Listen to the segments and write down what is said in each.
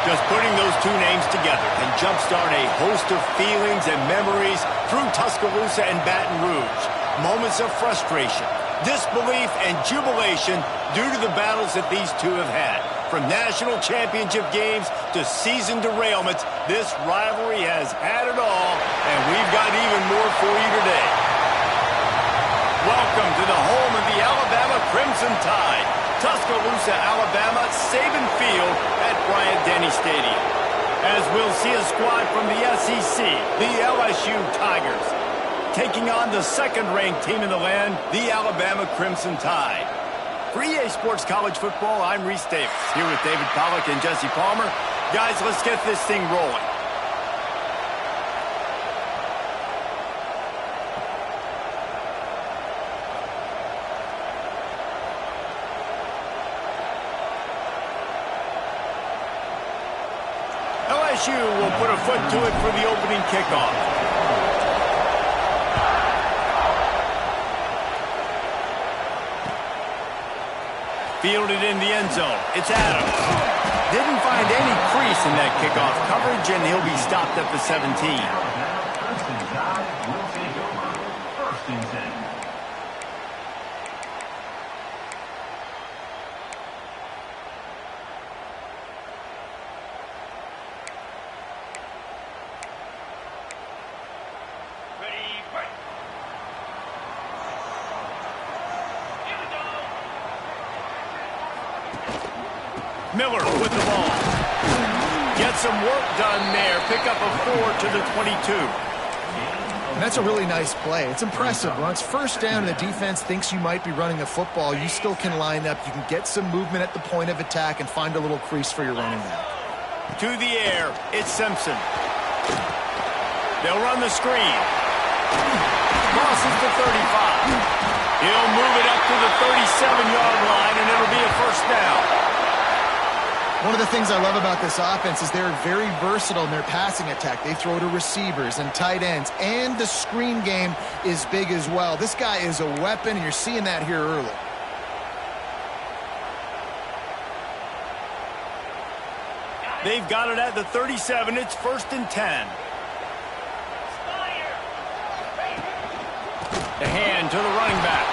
Just putting those two names together can jumpstart a host of feelings and memories through Tuscaloosa and Baton Rouge. Moments of frustration, disbelief, and jubilation due to the battles that these two have had. From national championship games to season derailments, this rivalry has had it all, and we've got even more for you today. Welcome to the home of the Alabama Crimson Tide, Tuscaloosa, Alabama, Saban Field at Bryant-Denny Stadium. As we'll see a squad from the SEC, the LSU Tigers, taking on the second-ranked team in the land, the Alabama Crimson Tide. For EA Sports College Football, I'm Reese Davis, here with David Pollack and Jesse Palmer. Guys, let's get this thing rolling. LSU will put a foot to it for the opening kickoff. Fielded in the end zone. It's Adams. Didn't find any crease in that kickoff coverage, and he'll be stopped at the 17. First and 10. Miller with the ball. Get some work done there. Pick up a 4 to the 22. And that's a really nice play. It's impressive. Once first down and the defense thinks you might be running the football, you still can line up. You can get some movement at the point of attack and find a little crease for your running back. To the air, it's Simpson. They'll run the screen. Crosses to 35. He'll move it up to the 37-yard line, and it'll be a first down. One of the things I love about this offense is they're very versatile in their passing attack. They throw to receivers and tight ends, and the screen game is big as well. This guy is a weapon, and you're seeing that here early. They've got it at the 37. It's first and 10. The hand to the running back.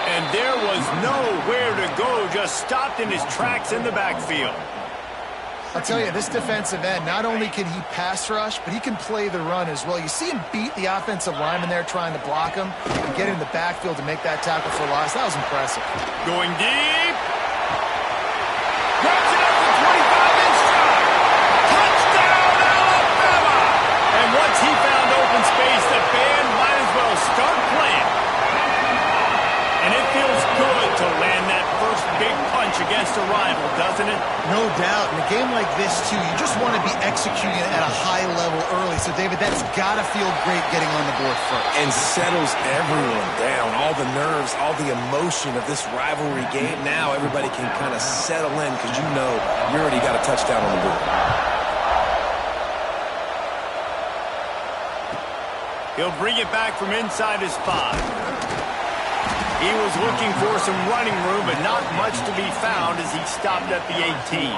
And there was nowhere to go, just stopped in his tracks in the backfield. I'll tell you, this defensive end, not only can he pass rush, but he can play the run as well. You see him beat the offensive lineman there trying to block him and get in the backfield to make that tackle for loss. That was impressive. Going deep. Grabs it at the 25-inch stride. Touchdown, Alabama! And once he found open space, the band might as well start playing. And it feels good to land that first big punch against a rival, doesn't it? No doubt. In a game like this, too, you just want to be executing it at a high level early. So, David, that's got to feel great getting on the board first. And settles everyone down. All the nerves, all the emotion of this rivalry game. Now everybody can kind of settle in because you know you already got a touchdown on the board. He'll bring it back from inside his 5. He was looking for some running room, but not much to be found as he stopped at the 18.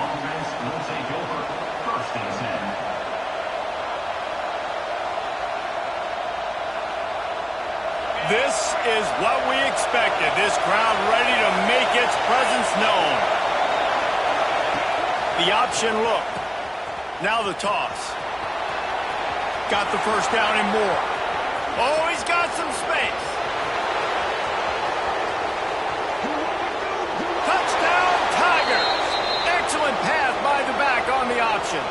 This is what we expected. This crowd ready to make its presence known. The option look. Now the toss. Got the first down and more. Oh, he's got some space. Touchdown, Tigers! Excellent pass by the back on the option.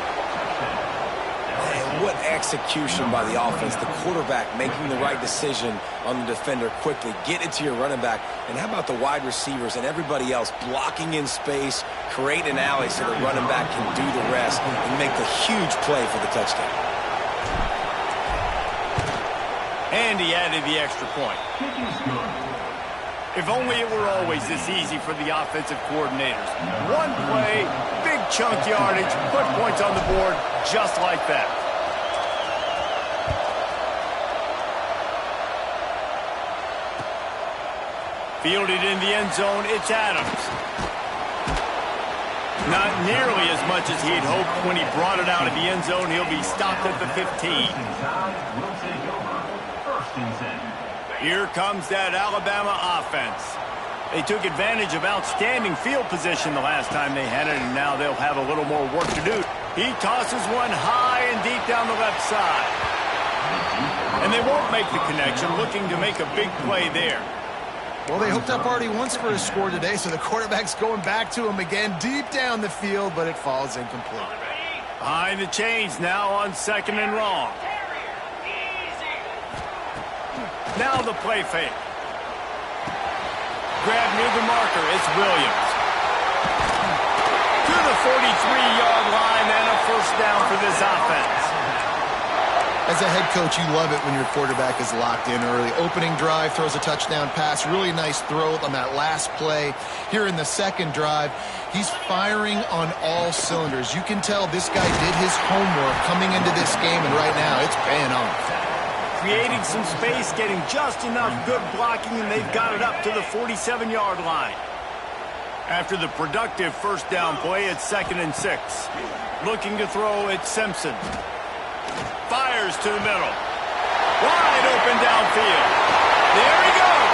Man, what execution by the offense. The quarterback making the right decision on the defender quickly. Get it to your running back. And how about the wide receivers and everybody else blocking in space, create an alley so the running back can do the rest and make the huge play for the touchdown. And he added the extra point. If only it were always this easy for the offensive coordinators. One play, big chunk yardage, put points on the board just like that. Fielded in the end zone, it's Adams. Not nearly as much as he'd hoped when he brought it out of the end zone. He'll be stopped at the 15. Here comes that Alabama offense. They took advantage of outstanding field position the last time they had it, and now they'll have a little more work to do. He tosses one high and deep down the left side. And they won't make the connection, looking to make a big play there. Well, they hooked up already once for a score today, so the quarterback's going back to him again deep down the field, but it falls incomplete. Behind the chains now on 2nd and long. Now the play fake. Grab near the marker, it's Williams. To the 43-yard line and a first down for this offense. As a head coach, you love it when your quarterback is locked in early. Opening drive, throws a touchdown pass. Really nice throw on that last play. Here in the second drive, he's firing on all cylinders. You can tell this guy did his homework coming into this game, and right now it's paying off. Creating some space, getting just enough good blocking, and they've got it up to the 47-yard line. After the productive first down play, it's 2nd and 6. Looking to throw, it's Simpson. Fires to the middle. Wide open downfield. There he goes.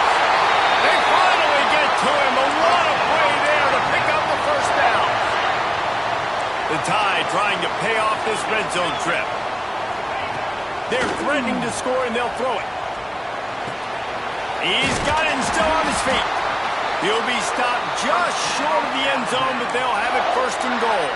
They finally get to him. A lot of play there to pick up the first down. The Tide trying to pay off this red zone trip. They're threatening to score, and they'll throw it. He's got it and still on his feet. He'll be stopped just short of the end zone, but they'll have it 1st and goal.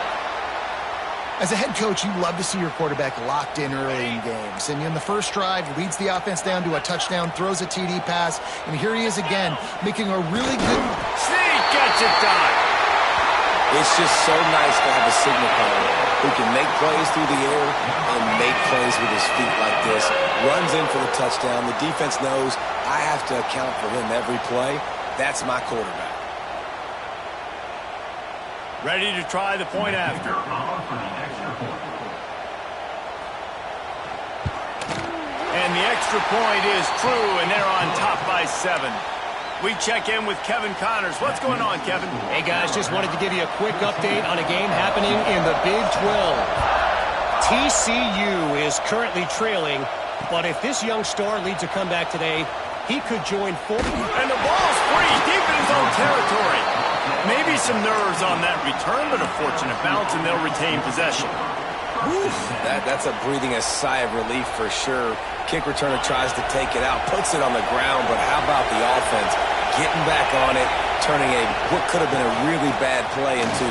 As a head coach, you love to see your quarterback locked in early in games. And in the first drive, leads the offense down to a touchdown, throws a TD pass, and here he is again, making a really good... Sneak gets it done. It's just so nice to have a signal caller who can make plays through the air and make plays with his feet like this. Runs in for the touchdown. The defense knows I have to account for him every play. That's my quarterback. Ready to try the point after. And the extra point is true, and they're on top by 7. We check in with Kevin Connors. What's going on, Kevin? Hey, guys, just wanted to give you a quick update on a game happening in the Big 12. TCU is currently trailing, but if this young star leads a comeback today, he could join 4. And the ball's free, deep in his own territory. Maybe some nerves on that return, but a fortunate bounce, and they'll retain possession. That's a breathing a sigh of relief for sure. Kick returner tries to take it out, puts it on the ground, but how about the offense getting back on it, turning what could have been a really bad play into,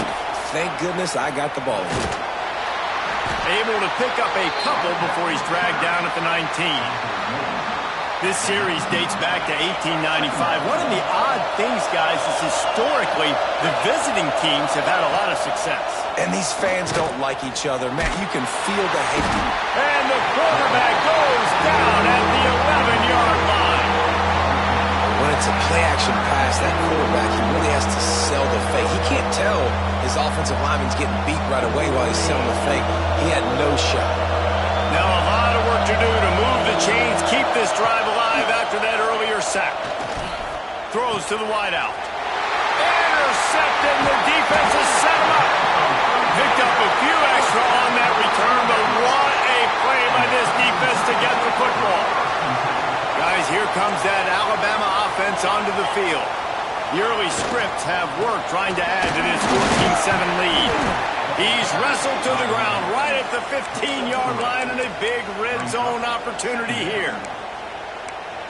thank goodness I got the ball. Able to pick up a couple before he's dragged down at the 19. This series dates back to 1895. One of the odd things, guys, is historically the visiting teams have had a lot of success. And these fans don't like each other. Man, you can feel the hate. And the quarterback goes down at the 11-yard line. When it's a play-action pass, that quarterback, he really has to sell the fake. He can't tell his offensive lineman's getting beat right away while he's selling the fake. He had no shot. Now a lot of work to do to move the chains, keep this drive alive after that earlier sack. Throws to the wideout. Intercepted, and the defense has set him up. Picked up a few extra on that return, but what a play by this defense to get the football. Guys, here comes that Alabama offense onto the field. The early scripts have worked trying to add to this 14-7 lead. He's wrestled to the ground right at the 15-yard line, and a big red zone opportunity here.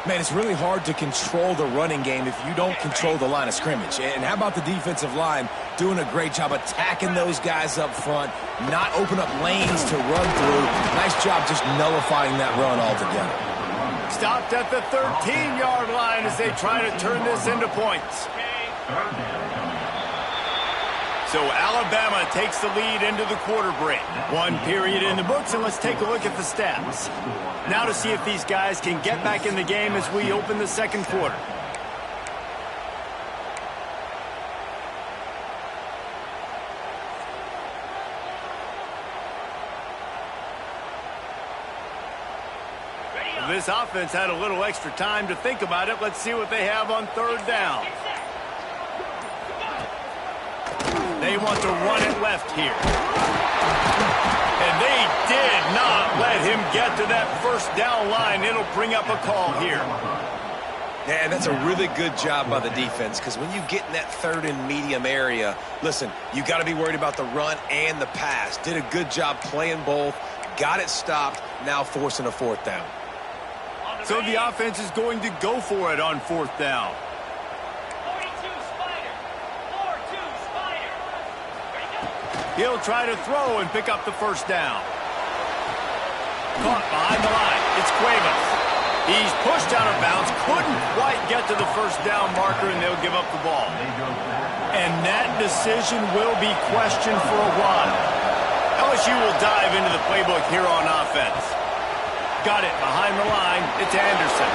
Man, it's really hard to control the running game if you don't control the line of scrimmage. And how about the defensive line doing a great job attacking those guys up front, not open up lanes to run through. Nice job just nullifying that run altogether. Stopped at the 13-yard line as they try to turn this into points. So Alabama takes the lead into the quarter break. 1 period in the books, and let's take a look at the stats. Now to see if these guys can get back in the game as we open the second quarter. This offense had a little extra time to think about it. Let's see what they have on 3rd down. They They want to run it left here. And they did not let him get to that first down line. It'll bring up a call here. Yeah, and that's a really good job by the defense, because when you get in that third and medium area, listen, you got to be worried about the run and the pass. Did a good job playing both, got it stopped, now forcing a fourth down. So the offense is going to go for it on fourth down. 42 Spider. 4-2 Spider. Ready, go. He'll try to throw and pick up the first down. Caught behind the line. It's Cuevas. He's pushed out of bounds, couldn't quite get to the first down marker, and they'll give up the ball. And that decision will be questioned for a while. LSU will dive into the playbook here on offense. Got it behind the line. It's Anderson.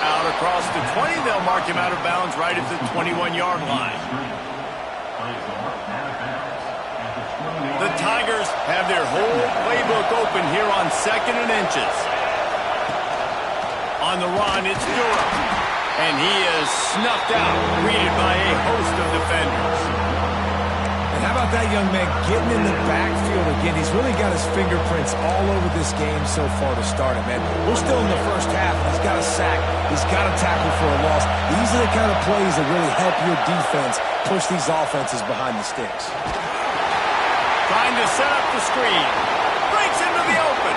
Out across the 20, they'll mark him out of bounds right at the 21-yard line. The Tigers have their whole playbook open here on 2nd and inches. On the run, it's Durham. And he is snuffed out, greeted by a host of defenders. And how about that young man getting in the backfield again? He's really got his fingerprints all over this game so far to start it, man. We're still in the first half, and he's got a sack. He's got a tackle for a loss. These are the kind of plays that really help your defense push these offenses behind the sticks. Trying to set up the screen. Breaks into the open.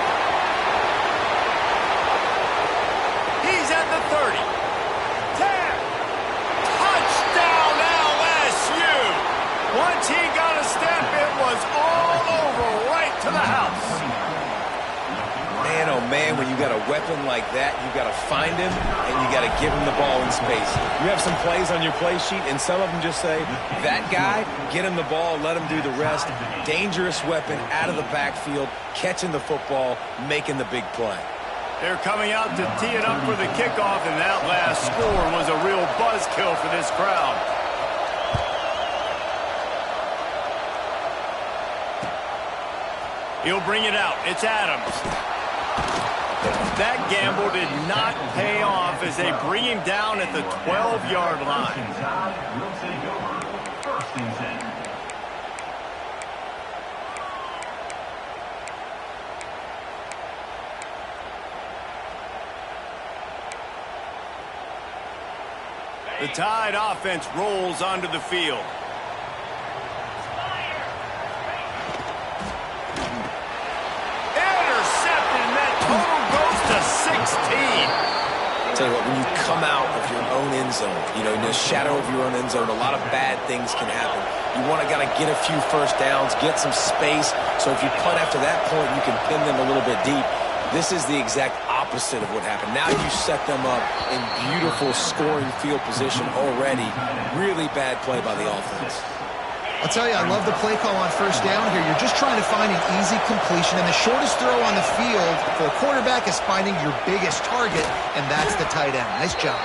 He's at the 30. 10. Touchdown LSU. Once he got a step, it was all over right to the house. Man, oh man, when you got a weapon like that, you got to find him and you got to give him the ball in space. You have some plays on your play sheet, and some of them just say, that guy, get him the ball, let him do the rest. Dangerous weapon out of the backfield, catching the football, making the big play. They're coming out to tee it up for the kickoff, and that last score was a real buzzkill for this crowd. He'll bring it out. It's Adams. That gamble did not pay off as they bring him down at the 12-yard line. The Tide offense rolls onto the field. Intercepted, and that total goes to 16. Tell you what, when you come out of your own end zone, you know, in the shadow of your own end zone, a lot of bad things can happen. You want to get a few first downs, get some space, so if you punt after that point, you can pin them a little bit deep. This is the exact opposite of what happened. Now you set them up in beautiful scoring field position already. Really bad play by the offense. I'll tell you, I love the play call on first down here. You're just trying to find an easy completion, and the shortest throw on the field for a quarterback is finding your biggest target, and that's the tight end. Nice job.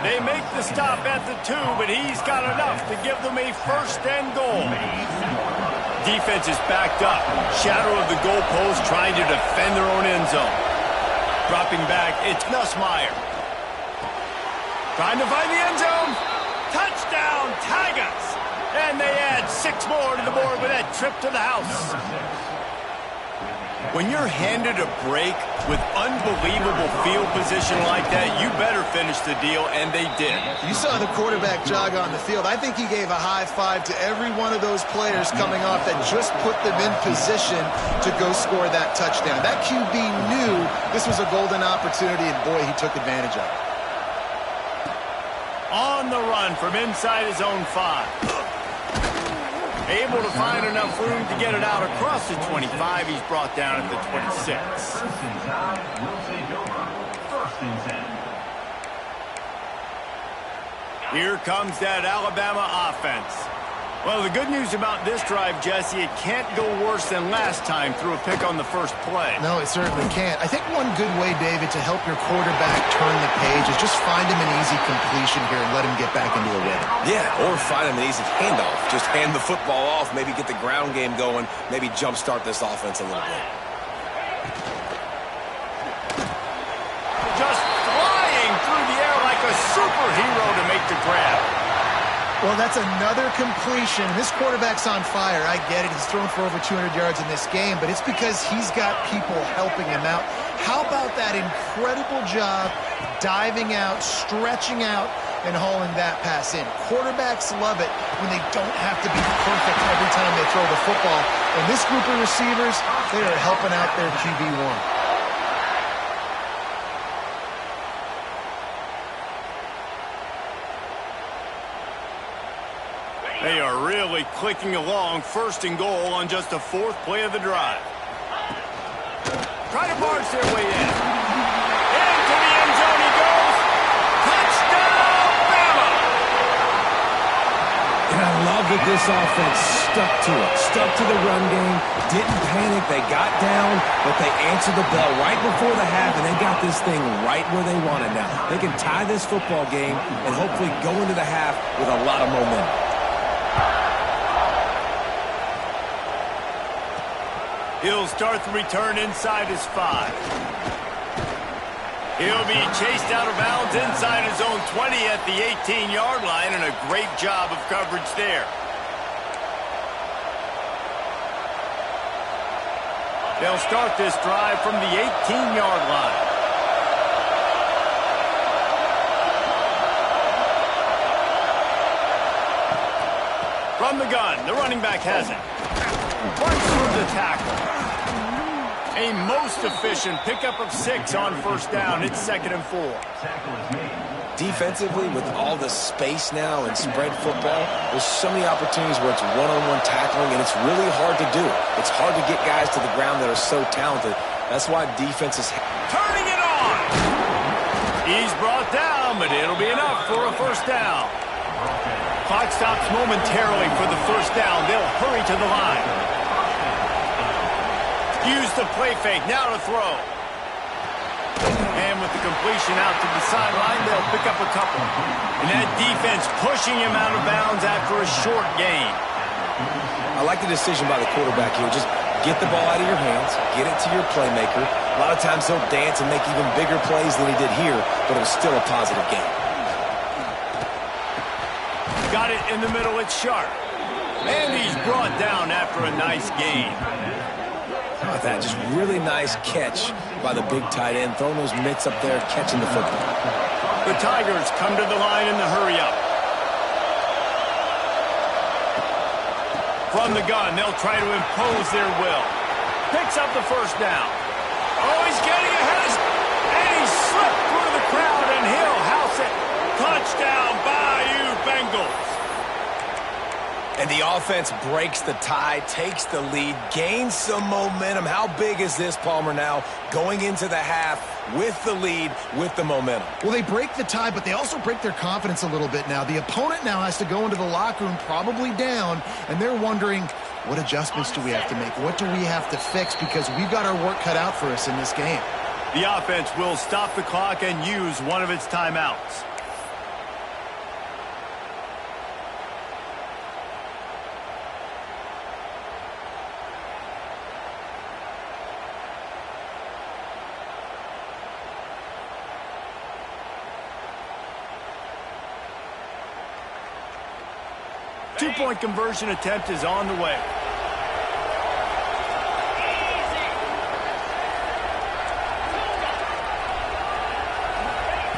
They make the stop at the 2, but he's got enough to give them a first and goal. Defense is backed up. Shadow of the goalpost trying to defend their own end zone. Dropping back, it's Nussmeier. Trying to find the end zone. Touchdown, Tigers! And they add 6 more to the board with that trip to the house. When you're handed a break with unbelievable field position like that, you better finish the deal, and they did. You saw the quarterback jog on the field. I think he gave a high five to every one of those players coming off that just put them in position to go score that touchdown. That QB knew this was a golden opportunity, and boy, he took advantage of it. On the run from inside his own 5. Able to find enough room to get it out across the 25. He's brought down at the 26. Here comes that Alabama offense. Well, the good news about this drive, Jesse, it can't go worse than last time through a pick on the first play. No, it certainly can't. I think one good way, David, to help your quarterback turn the page is just find him an easy completion here and let him get back into a rhythm. Yeah, or find him an easy handoff. Just hand the football off, maybe get the ground game going, maybe jumpstart this offense a little bit. Just flying through the air like a superhero to make the grab. Well, that's another completion. This quarterback's on fire. I get it. He's thrown for over 200 yards in this game, but it's because he's got people helping him out. How about that incredible job diving out, stretching out, and hauling that pass in? Quarterbacks love it when they don't have to be perfect every time they throw the football. And this group of receivers, they are helping out their QB1. They are really clicking along, first and goal on just the fourth play of the drive. Try to march their way in. Into the end zone he goes. Touchdown, Bama! And I love that this offense stuck to it. Stuck to the run game. Didn't panic. They got down, but they answered the bell right before the half, and they got this thing right where they want it now. They can tie this football game and hopefully go into the half with a lot of momentum. He'll start the return inside his 5. He'll be chased out of bounds inside his own 20 at the 18-yard line, and a great job of coverage there. They'll start this drive from the 18-yard line. From the gun, the running back has it. Runs through the tackle. A most efficient pickup of 6 on first down. It's 2nd and 4. Defensively, with all the space now and spread football, there's so many opportunities where it's one-on-one tackling, and it's really hard to do. It's hard to get guys to the ground that are so talented. That's why defense is turning it on. He's brought down, but it'll be enough for a first down. Clock stops momentarily for the first down. They'll hurry to the line. Use the play fake. Now to throw. And with the completion out to the sideline, they'll pick up a couple. And that defense pushing him out of bounds after a short gain. I like the decision by the quarterback here. Just get the ball out of your hands, get it to your playmaker. A lot of times he'll dance and make even bigger plays than he did here, but it was still a positive game. Got it in the middle. It's sharp. And he's brought down after a nice gain. How about that? Just really nice catch by the big tight end, throwing those mitts up there, catching the football. The Tigers come to the line in the hurry-up. From the gun, they'll try to impose their will. Picks up the first down. Oh, he's getting ahead. And he slipped through the crowd, and he'll house it. Touchdown, Bayou Bengals. And the offense breaks the tie, takes the lead, gains some momentum. How big is this, Palmer, now going into the half with the lead, with the momentum? Well, they break the tie, but they also break their confidence a little bit now. The opponent now has to go into the locker room probably down, and they're wondering, what adjustments do we have to make? What do we have to fix? Because we've got our work cut out for us in this game. The offense will stop the clock and use one of its timeouts. Two-point conversion attempt is on the way.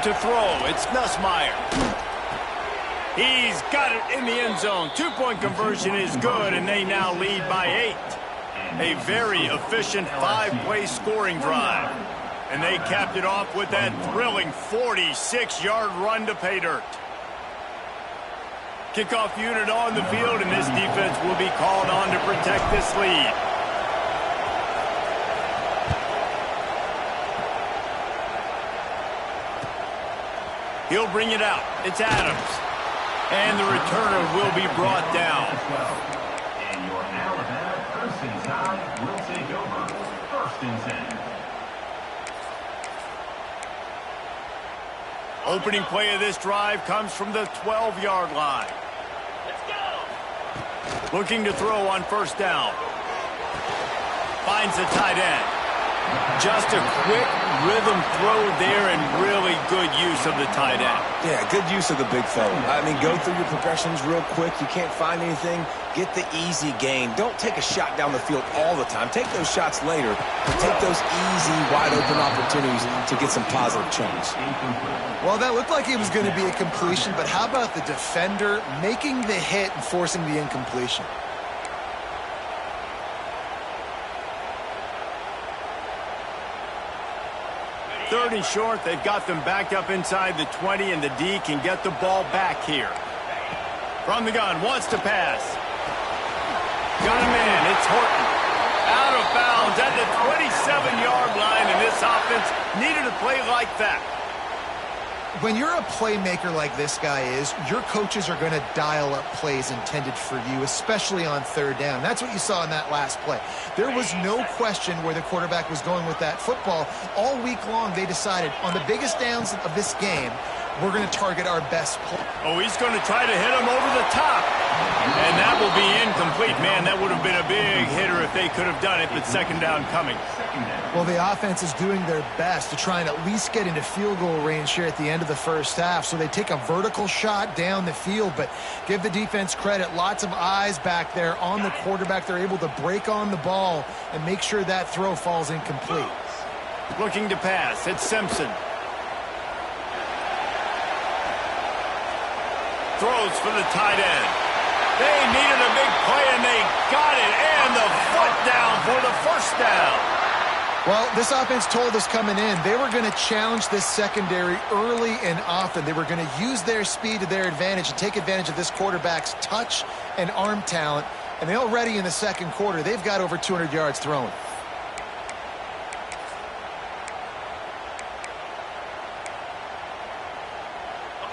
To throw, it's Nussmeier. He's got it in the end zone. Two-point conversion is good, and they now lead by 8. A very efficient 5-play scoring drive. And they capped it off with that thrilling 46-yard run to pay dirt. Kickoff unit on the field, and this defense will be called on to protect this lead. He'll bring it out. It's Adams. And the returner will be brought down. And your Alabama Crimson Tide will take over 1st and 10. Opening play of this drive comes from the 12-yard line. Let's go. Looking to throw on first down. Finds the tight end. Just a quick rhythm throw there and really good use of the tight end. Yeah, good use of the big fella. I mean, go through your progressions real quick. You can't find anything, get the easy gain. Don't take a shot down the field all the time. Take those shots later, but take those easy, wide-open opportunities to get some positive chunks. Well, that looked like it was going to be a completion, but how about the defender making the hit and forcing the incompletion? Third and short, they've got them backed up inside the 20, and the D can get the ball back here. From the gun, wants to pass. Got a man, it's Horton. Out of bounds at the 27-yard line, and this offense needed a play like that. When you're a playmaker like this guy is, your coaches are going to dial up plays intended for you, especially on third down. That's what you saw in that last play. There was no question where the quarterback was going with that football. All week long, they decided on the biggest downs of this game, we're going to target our best play. Oh, he's going to try to hit him over the top. And that will be incomplete. Man, that would have been a big hitter if they could have done it, but second down coming. Well, the offense is doing their best to try and at least get into field goal range here at the end of the first half. So they take a vertical shot down the field, but give the defense credit. Lots of eyes back there on the quarterback. They're able to break on the ball and make sure that throw falls incomplete. Looking to pass. It's Simpson. Throws for the tight end. They needed a big play, and they got it. And the foot down for the first down. Well, this offense told us coming in they were going to challenge this secondary early and often. They were going to use their speed to their advantage and take advantage of this quarterback's touch and arm talent. And they already in the second quarter, they've got over 200 yards thrown.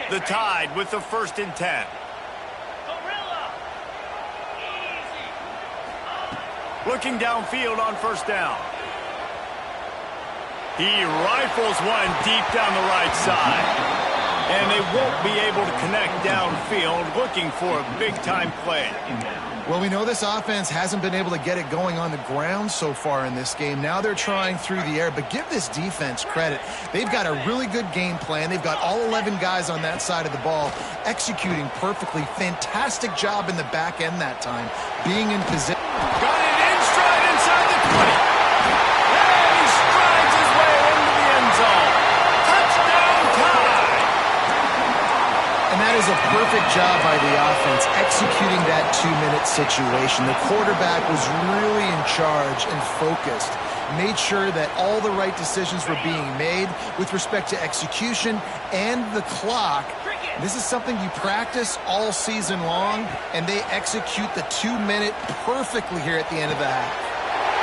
The Tide with the 1st and 10. Looking downfield on first down. He rifles one deep down the right side. And they won't be able to connect downfield, looking for a big-time play. Well, we know this offense hasn't been able to get it going on the ground so far in this game. Now they're trying through the air, but give this defense credit. They've got a really good game plan. They've got all 11 guys on that side of the ball executing perfectly. Fantastic job in the back end that time, being in position. Got it in stride inside the 20. And he strides his way into the end zone. Touchdown Tide! And that is a perfect job by the offense, executing that 2-minute situation. The quarterback was really in charge and focused, made sure that all the right decisions were being made with respect to execution and the clock. This is something you practice all season long, and they execute the 2-minute perfectly here at the end of the half.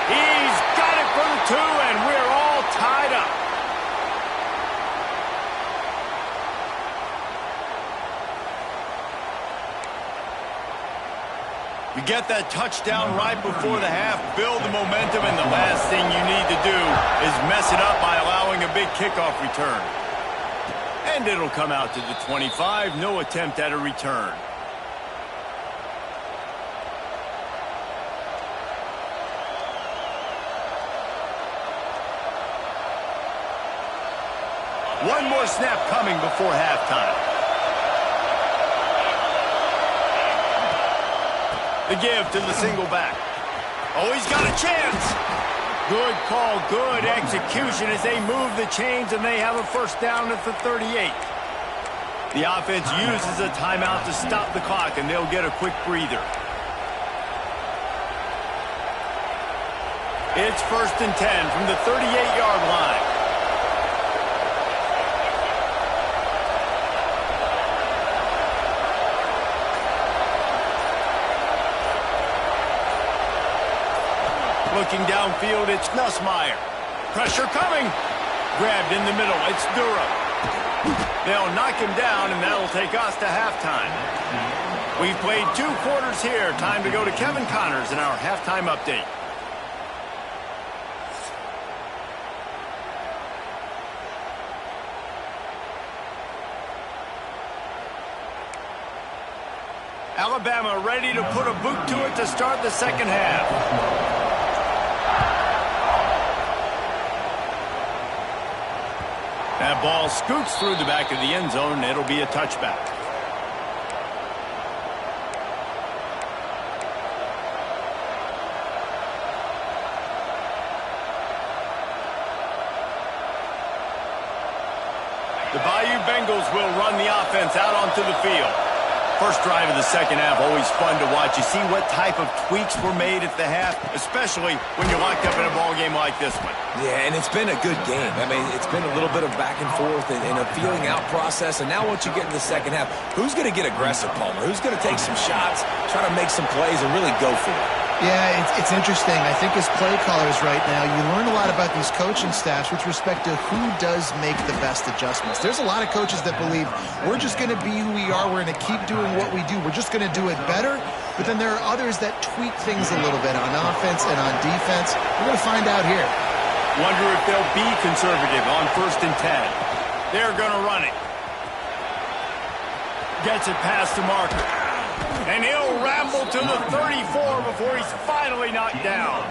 He's got it for the 2, and we're all tied up. You get that touchdown right before the half, build the momentum, and the last thing you need to do is mess it up by allowing a big kickoff return. And it'll come out to the 25, no attempt at a return. One more snap coming before halftime. The give to the single back. Oh, he's got a chance. Good call, good execution as they move the chains, and they have a first down at the 38. The offense uses a timeout to stop the clock, and they'll get a quick breather. It's 1st and 10 from the 38-yard line. Looking downfield, it's Nussmeier. Pressure coming. Grabbed in the middle, it's Durham. They'll knock him down, and that'll take us to halftime. We've played 2 quarters here. Time to go to Kevin Connors in our halftime update. Alabama ready to put a boot to it to start the second half. That ball scoots through the back of the end zone, and it'll be a touchback. The Bayou Bengals will run the offense out onto the field. First drive of the second half, always fun to watch. You see what type of tweaks were made at the half, especially when you're locked up in a ball game like this one. Yeah, and it's been a good game. I mean, it's been a little bit of back and forth and a feeling out process. And now once you get in the second half, who's going to get aggressive, Palmer? Who's going to take some shots, try to make some plays, and really go for it? Yeah, it's interesting. I think as play callers right now, you learn a lot about these coaching staffs with respect to who does make the best adjustments. There's a lot of coaches that believe we're just going to be who we are. We're going to keep doing what we do. We're just going to do it better. But then there are others that tweak things a little bit on offense and on defense. We're going to find out here. Wonder if they'll be conservative on 1st and 10. They're going to run it. Gets it past the marker. And he'll ramble to the 34 before he's finally knocked down.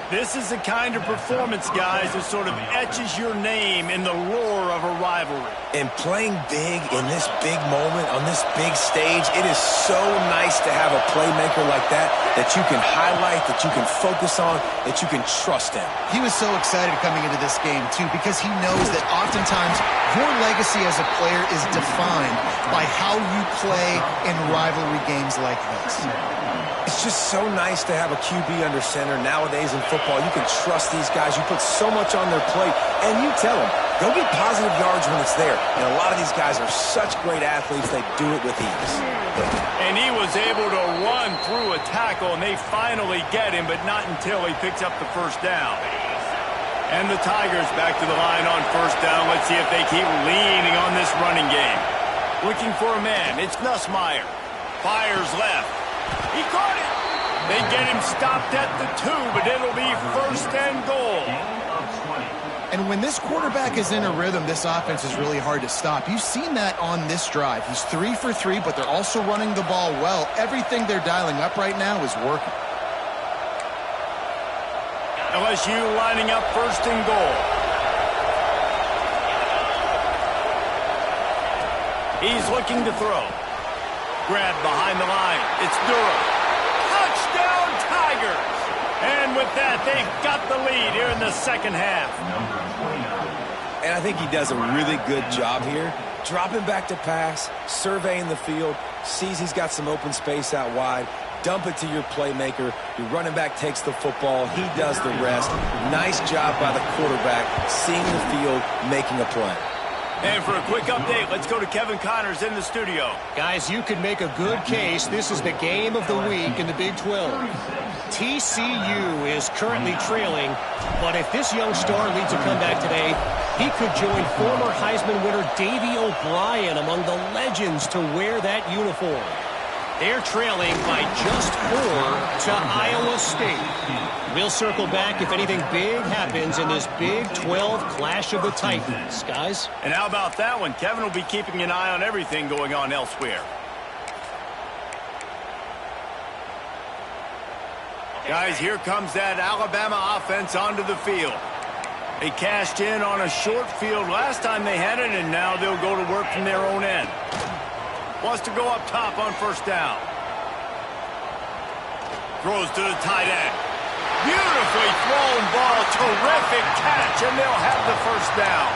This is the kind of performance, guys, that sort of etches your name in the lore of a rivalry. And playing big in this big moment, on this big stage, it is so nice to have a playmaker like that you can highlight, that you can focus on, that you can trust in. He was so excited coming into this game, too, because he knows that oftentimes your legacy as a player is defined by how you play in rivalry games like this. It's just so nice to have a QB under center nowadays in football. You can trust these guys. You put so much on their plate, and you tell them, go get positive yards when it's there. And a lot of these guys are such great athletes, they do it with ease. And he was able to run through a tackle, and they finally get him, but not until he picks up the first down. And the Tigers back to the line on 1st down. Let's see if they keep leaning on this running game. Looking for a man. It's Nussmeier. Fires left. He caught it. They get him stopped at the 2, but it'll be 1st and goal. And when this quarterback is in a rhythm, this offense is really hard to stop. You've seen that on this drive. He's 3 for 3, but they're also running the ball well. Everything they're dialing up right now is working. LSU lining up 1st and goal. He's looking to throw. Grabbed behind the line. It's Durham. Touchdown, Tigers! And with that, they've got the lead here in the second half. And I think he does a really good job here. Dropping back to pass, surveying the field, sees he's got some open space out wide, dump it to your playmaker. Your running back takes the football. He does the rest. Nice job by the quarterback, seeing the field, making a play. And for a quick update, let's go to Kevin Connors in the studio. Guys, you could make a good case. This is the game of the week in the Big 12. TCU is currently trailing, but if this young star leads a comeback today, he could join former Heisman winner Davey O'Brien among the legends to wear that uniform. They're trailing by just 4 to Iowa State. We'll circle back if anything big happens in this Big 12 Clash of the Titans, guys. And how about that one? Kevin will be keeping an eye on everything going on elsewhere. Guys, here comes that Alabama offense onto the field. They cashed in on a short field last time they had it, and now they'll go to work from their own end. Wants to go up top on 1st down. Throws to the tight end. Beautifully thrown ball. Terrific catch, and they'll have the 1st down.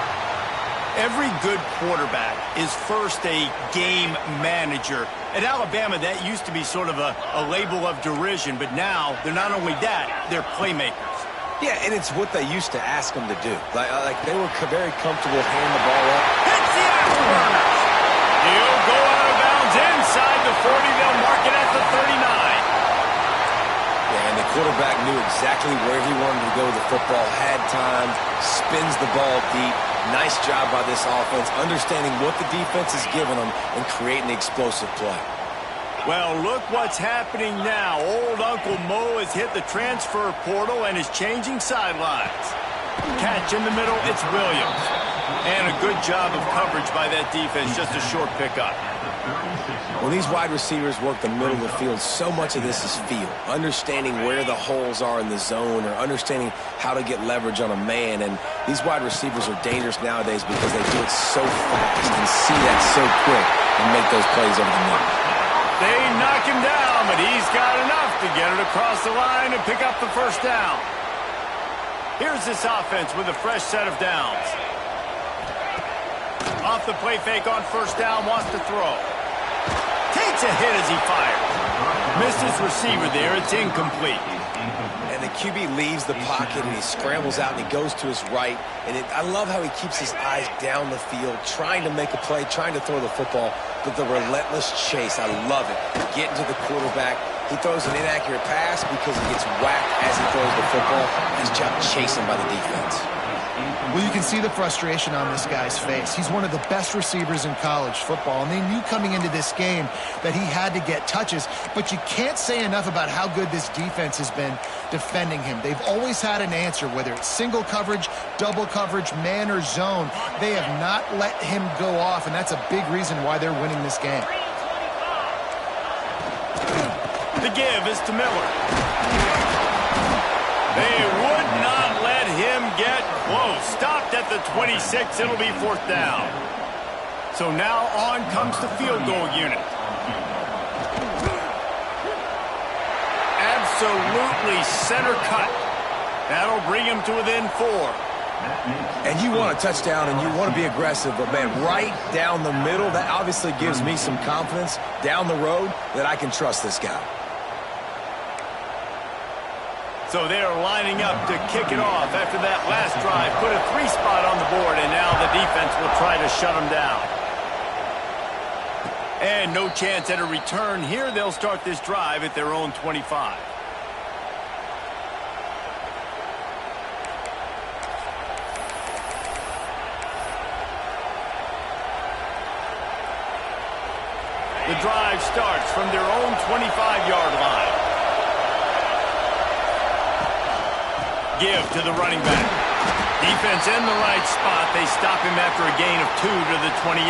Every good quarterback is first a game manager. At Alabama, that used to be sort of a label of derision, but now they're not only that, they're playmakers. Yeah, and it's what they used to ask them to do. Like they were very comfortable handing the ball up. Hits the afterburners. He'll go out of bounds inside the 40. They'll mark it at the 39. Yeah, and the quarterback knew exactly where he wanted to go with the football, had time, spins the ball deep. Nice job by this offense, understanding what the defense is giving them and creating the explosive play. Well, look what's happening now. Old Uncle Mo has hit the transfer portal and is changing sidelines. Catch in the middle, it's Williams. And a good job of coverage by that defense, just a short pickup. When these wide receivers work the middle of the field, so much of this is feel. Understanding where the holes are in the zone or understanding how to get leverage on a man. And these wide receivers are dangerous nowadays because they do it so fast and see that so quick and make those plays over the middle. They knock him down, but he's got enough to get it across the line and pick up the first down. Here's this offense with a fresh set of downs. Off the play fake on first down, wants to throw. Takes a hit as he fires. Missed his receiver there. It's incomplete. And the QB leaves the pocket, and he scrambles out, and he goes to his right. And I love how he keeps his eyes down the field, trying to make a play, trying to throw the football, but the relentless chase, I love it. Getting to the quarterback. He throws an inaccurate pass because he gets whacked as he throws the football. Nice job chasing by the defense. Well, you can see the frustration on this guy's face. He's one of the best receivers in college football, and they knew coming into this game that he had to get touches, but you can't say enough about how good this defense has been defending him. They've always had an answer, whether it's single coverage, double coverage, man or zone. They have not let him go off, and that's a big reason why they're winning this game. The give is to Miller. They would not let him get close. Stopped at the 26. It'll be fourth down. So now on comes the field goal unit. Absolutely center cut. That'll bring him to within 4. And you want a touchdown and you want to be aggressive, but man, right down the middle, that obviously gives me some confidence down the road that I can trust this guy. So they're lining up to kick it off after that last drive. Put a 3 spot on the board, and now the defense will try to shut them down. And no chance at a return here. They'll start this drive at their own 25. The drive starts from their own 25-yard line. Give to the running back. Defense in the right spot. They stop him after a gain of 2 to the 28.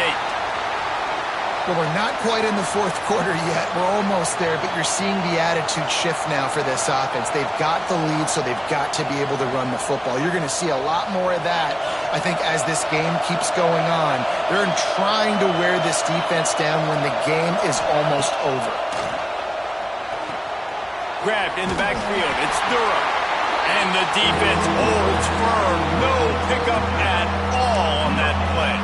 Well, we're not quite in the fourth quarter yet. We're almost there, but you're seeing the attitude shift now for this offense. They've got the lead, so they've got to be able to run the football. You're going to see a lot more of that, I think, as this game keeps going on. They're trying to wear this defense down when the game is almost over. Grabbed in the backfield. It's Durham. And the defense holds firm. No pickup at all on that play.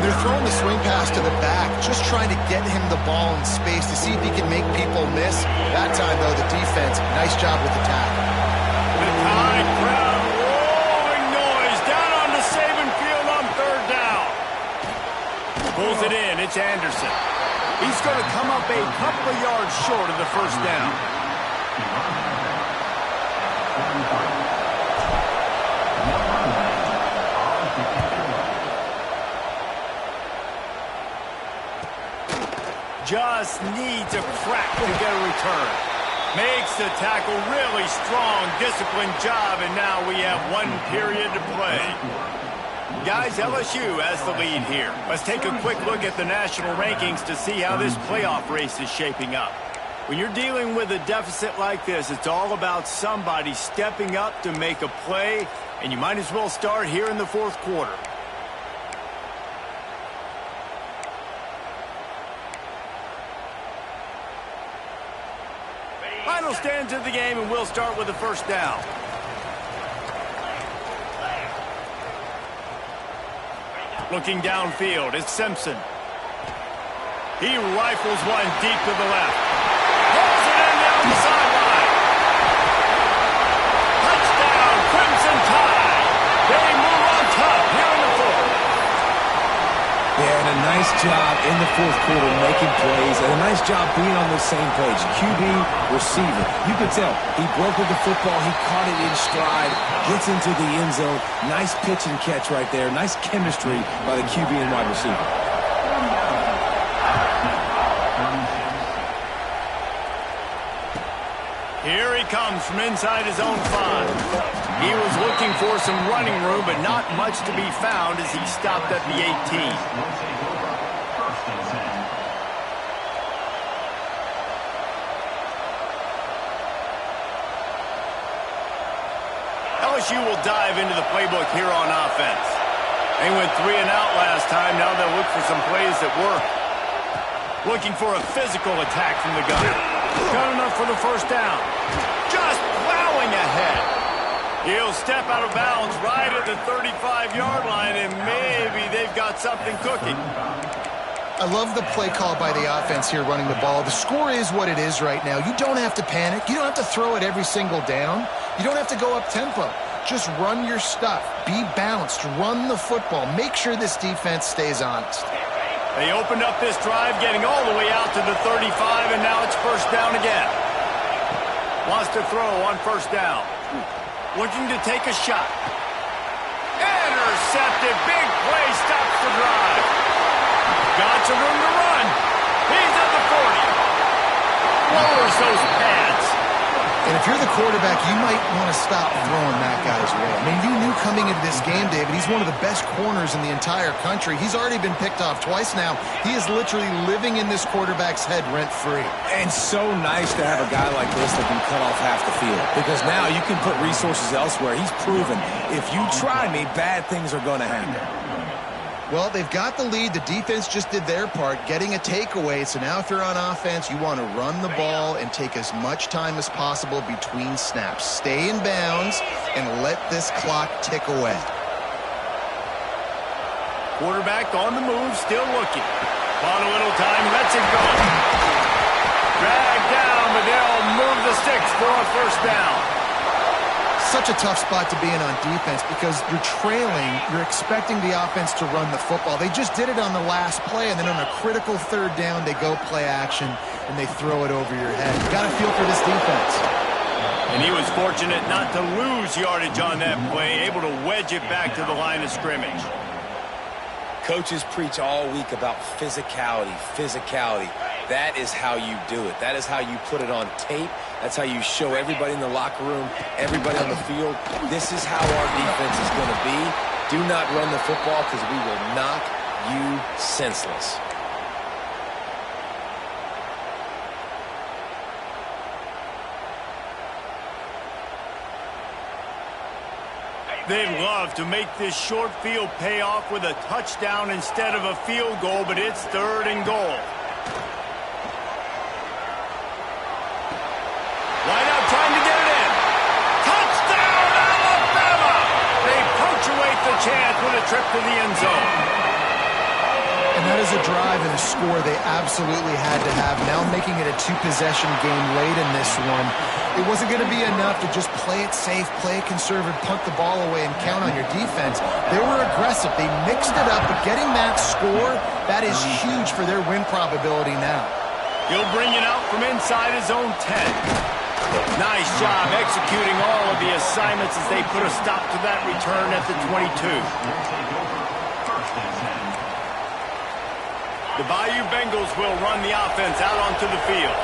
They're throwing the swing pass to the back, just trying to get him the ball in space to see if he can make people miss. That time, though, the defense, nice job with the tackle. The high crowd, rolling noise, down on the Saban field on third down. Pulls it in, it's Anderson. He's going to come up a couple of yards short of the first down. Just needs a crack to get a return. Makes the tackle really strong, disciplined job, and now we have 1 period to play. Guys, LSU has the lead here. Let's take a quick look at the national rankings to see how this playoff race is shaping up. When you're dealing with a deficit like this, it's all about somebody stepping up to make a play, and you might as well start here in the fourth quarter. Final stands of the game, and we'll start with the first down. Looking downfield, it's Simpson. He rifles one deep to the left. Pulls it in down the sideline. Touchdown, Crimson Tide. They move on top here in the fourth. Yeah, and a nice job in the fourth quarter making plays, and a nice job being on the same page. QB, receiver. You could tell he broke with the football. He caught it in stride, gets into the end zone. Nice pitch and catch right there. Nice chemistry by the QB and wide receiver. Here he comes from inside his own 5. He was looking for some running room, but not much to be found as he stopped at the 18. LSU will dive into the playbook here on offense. They went 3 and out last time. Now they'll look for some plays that work. Looking for a physical attack from the gun. Got enough for the first down. Just plowing ahead. He'll step out of bounds right at the 35-yard line, and maybe they've got something cooking. I love the play call by the offense here running the ball. The score is what it is right now. You don't have to panic. You don't have to throw it every single down. You don't have to go up tempo. Just run your stuff. Be balanced. Run the football. Make sure this defense stays honest. They opened up this drive, getting all the way out to the 35, and now it's first down again. Wants to throw on first down. Looking to take a shot. Intercepted. Big play stops the drive. Got some room to run. He's at the 40. Lowers those pads. And if you're the quarterback, you might want to stop throwing that guy's way. I mean, you knew coming into this game, David, he's one of the best corners in the entire country. He's already been picked off twice now. He is literally living in this quarterback's head rent-free. And so nice to have a guy like this that can cut off half the field. Because now you can put resources elsewhere. He's proven, if you try me, bad things are going to happen. Well, they've got the lead. The defense just did their part, getting a takeaway. So now if you're on offense, you want to run the ball and take as much time as possible between snaps. Stay in bounds and let this clock tick away. Quarterback on the move, still looking. Bought a little time, lets it go. Dragged down, but they'll move the sticks for a first down. Such a tough spot to be in on defense because you're trailing, you're expecting the offense to run the football. They just did it on the last play, and then on a critical third down, they go play action, and they throw it over your head. You got to feel for this defense. And he was fortunate not to lose yardage on that play, able to wedge it back to the line of scrimmage. Coaches preach all week about physicality, physicality. That is how you do it. That is how you put it on tape. That's how you show everybody in the locker room, everybody on the field, this is how our defense is going to be. Do not run the football because we will knock you senseless. They'd love to make this short field pay off with a touchdown instead of a field goal, but it's 3rd and goal. Wide out trying to get it in. Touchdown, Alabama! They punctuate the chance with a trip to the end zone. And that is a drive and a score they absolutely had to have. Now making it a 2-possession game late in this one. It wasn't going to be enough to just play it safe, play it conservative, punt the ball away, and count on your defense. They were aggressive. They mixed it up, but getting that score, that is huge for their win probability now. He'll bring it out from inside his own 10. Nice job executing all of the assignments as they put a stop to that return at the 22. The Bayou Bengals will run the offense out onto the field.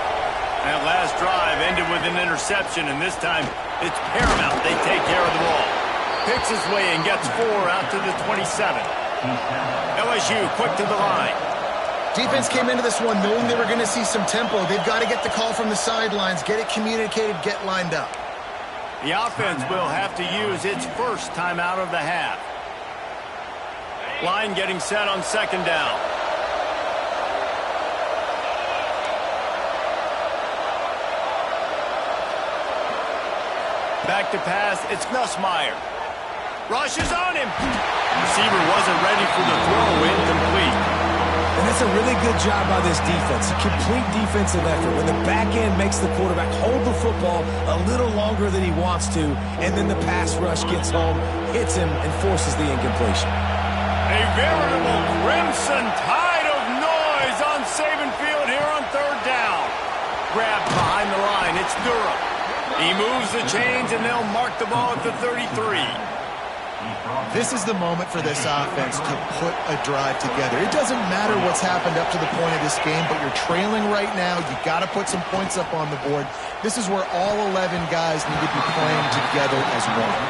That last drive ended with an interception, and this time it's paramount they take care of the ball. Picks his way and gets 4 out to the 27. LSU quick to the line. Defense came into this one knowing they were going to see some tempo. They've got to get the call from the sidelines, get it communicated, get lined up. The offense will have to use its first timeout of the half. Line getting set on 2nd down. Back to pass, it's Nussmeier. Rushes on him. Receiver wasn't ready for the throw, incomplete. And that's a really good job by this defense. A complete defensive effort. When the back end makes the quarterback hold the football a little longer than he wants to, and then the pass rush gets home, hits him, and forces the incompletion. A veritable crimson tide of noise on Saban Field here on 3rd down. Grabbed behind the line, it's Durham. He moves the chains, and they'll mark the ball at the 33. This is the moment for this offense to put a drive together. It doesn't matter what's happened up to the point of this game, but you're trailing right now. You got to put some points up on the board. This is where all 11 guys need to be playing together as one.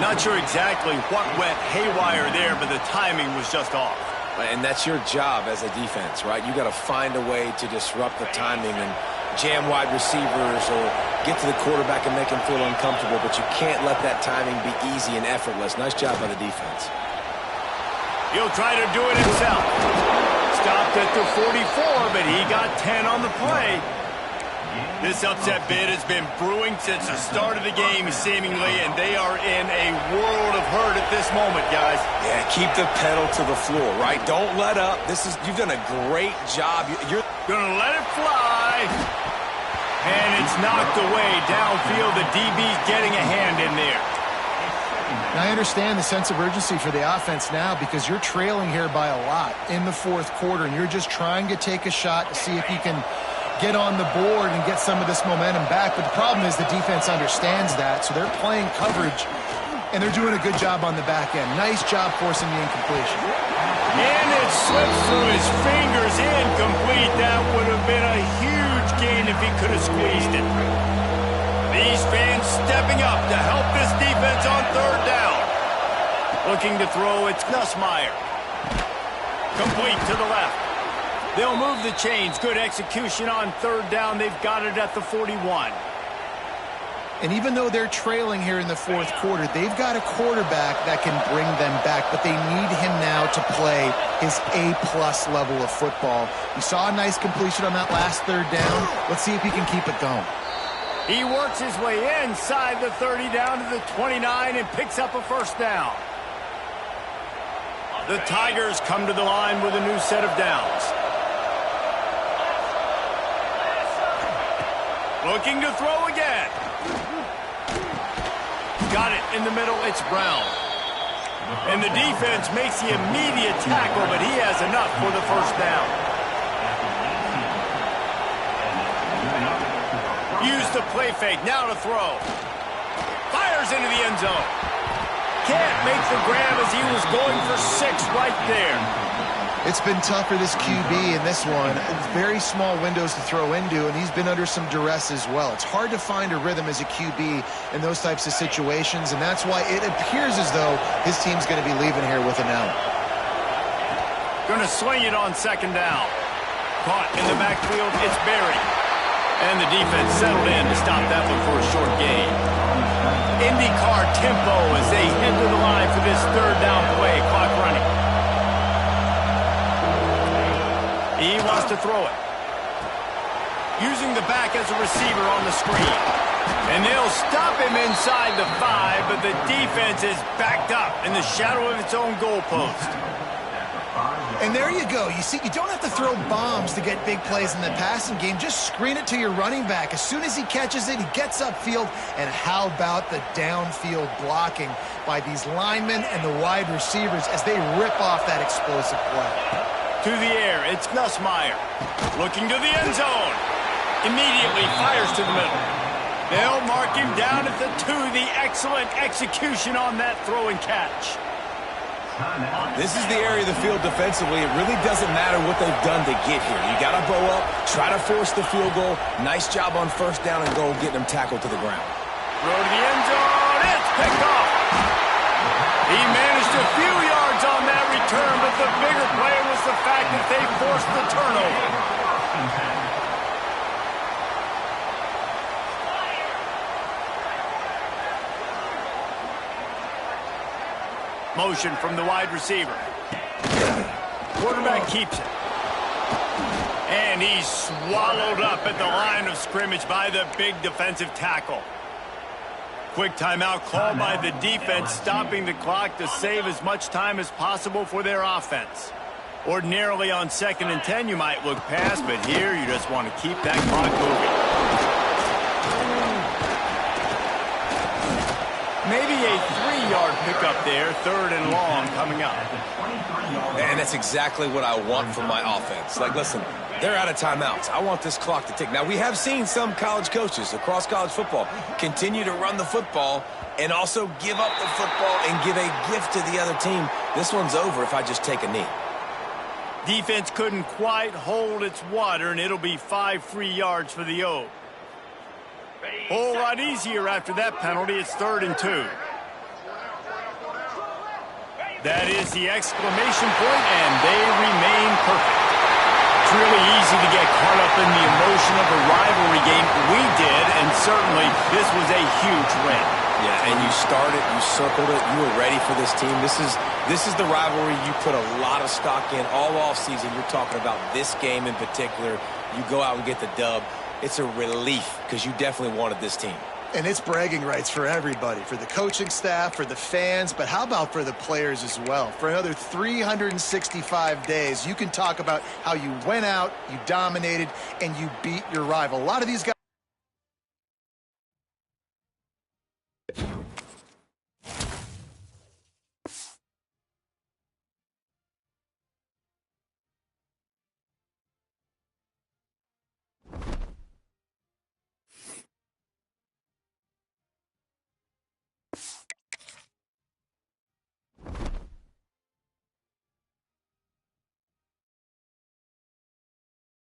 Not sure exactly what went haywire there, but the timing was just off. And that's your job as a defense, right? You got to find a way to disrupt the timing, and jam wide receivers or get to the quarterback and make him feel uncomfortable, but you can't let that timing be easy and effortless. Nice job by the defense. He'll try to do it himself. Stopped at the 44, but he got 10 on the play. This upset bid has been brewing since the start of the game, seemingly, and they are in a world of hurt at this moment, guys. Yeah, keep the pedal to the floor, right? Don't let up. You've done a great job. You're gonna let it fly. And it's knocked away downfield. The DB's getting a hand in there. Now, I understand the sense of urgency for the offense now because you're trailing here by a lot in the fourth quarter, and you're just trying to take a shot to see if you can get on the board and get some of this momentum back. But the problem is the defense understands that, so they're playing coverage, and they're doing a good job on the back end. Nice job forcing the incompletion. And it slips through his fingers, incomplete. That would have been a huge gain if he could have squeezed it. These fans stepping up to help this defense on third down. Looking to throw, it's Nussmeier. Complete to the left. They'll move the chains. Good execution on third down. They've got it at the 41. And even though they're trailing here in the fourth quarter, they've got a quarterback that can bring them back, but they need him now to play his A-plus level of football. We saw a nice completion on that last third down. Let's see if he can keep it going. He works his way inside the 30 down to the 29 and picks up a first down. The Tigers come to the line with a new set of downs. Looking to throw again. Got it in the middle. It's Brown. And the defense makes the immediate tackle, but he has enough for the first down. Use the play fake. Now to throw. Fires into the end zone. Can't make the grab as he was going for 6 right there. It's been tough for this QB in this one. Very small windows to throw into, and he's been under some duress as well. It's hard to find a rhythm as a QB in those types of situations, and that's why it appears as though his team's going to be leaving here with an out. Going to swing it on second down. Caught in the backfield, it's Berry. And the defense settled in to stop that one for a short gain. IndyCar tempo as they head to the line for this third down play. Clock running. He wants to throw it. Using the back as a receiver on the screen. And they'll stop him inside the 5, but the defense is backed up in the shadow of its own goalpost. And there you go. You see, you don't have to throw bombs to get big plays in the passing game. Just screen it to your running back. As soon as he catches it, he gets upfield. And how about the downfield blocking by these linemen and the wide receivers as they rip off that explosive play. To the air, it's Nussmeier. Looking to the end zone. Immediately fires to the middle. They'll mark him down at the 2. The excellent execution on that throw and catch. This is the area of the field defensively. It really doesn't matter what they've done to get here. You got to bow up, try to force the field goal. Nice job on first down and goal, getting them tackled to the ground. Throw to the end zone. It's picked off. He managed a few yards on that return, but the bigger play was the fact that they forced the turnover. Motion from the wide receiver. Quarterback keeps it. And he's swallowed up at the line of scrimmage by the big defensive tackle. Quick timeout called by the defense, stopping the clock to save as much time as possible for their offense. Ordinarily on 2nd and 10 you might look past, but here you just want to keep that clock moving. Maybe a 3-yard pickup there, 3rd and long coming up. And that's exactly what I want from my offense. Like, listen, they're out of timeouts. I want this clock to tick. Now, we have seen some college coaches across college football continue to run the football and also give up the football and give a gift to the other team. This one's over if I just take a knee. Defense couldn't quite hold its water, and it'll be 5 free yards for the O. Whole lot easier after that penalty. It's 3rd and 2. That is the exclamation point, and they remain perfect. it's really easy to get caught up in the emotion of a rivalry game. We did, and certainly this was a huge win. Yeah, and you started, you circled it, you were ready for this team. This is the rivalry you put a lot of stock in all offseason. You're talking about this game in particular. You go out and get the dub. It's a relief because you definitely wanted this team. And it's bragging rights for everybody, for the coaching staff, for the fans, but how about for the players as well? For another 365 days, you can talk about how you went out, you dominated, and you beat your rival. A lot of these guys